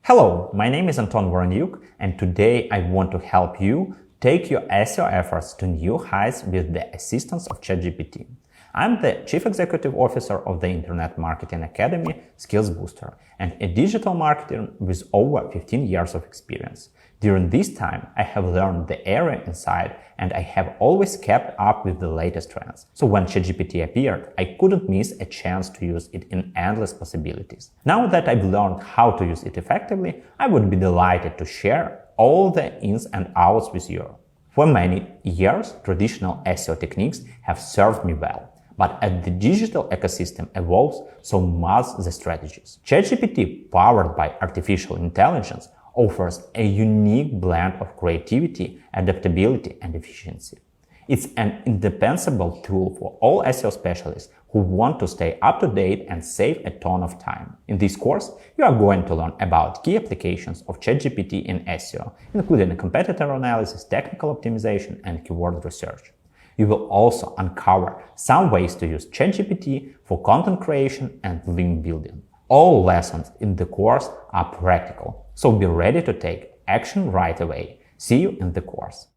Hello, my name is Anton Voronyuk, and today I want to help you take your SEO efforts to new heights with the assistance of ChatGPT. I'm the Chief Executive Officer of the Internet Marketing Academy Skills Booster and a digital marketer with over 15 years of experience. During this time, I have learned the area inside and I have always kept up with the latest trends. So when ChatGPT appeared, I couldn't miss a chance to use it in endless possibilities. Now that I've learned how to use it effectively, I would be delighted to share all the ins and outs with you. For many years, traditional SEO techniques have served me well. But as the digital ecosystem evolves, so must the strategies. ChatGPT, powered by artificial intelligence, offers a unique blend of creativity, adaptability, and efficiency. It's an indispensable tool for all SEO specialists who want to stay up to date and save a ton of time. In this course, you are going to learn about key applications of ChatGPT in SEO, including competitor analysis, technical optimization, and keyword research. You will also uncover some ways to use ChatGPT for content creation and link building. All lessons in the course are practical, so be ready to take action right away. See you in the course.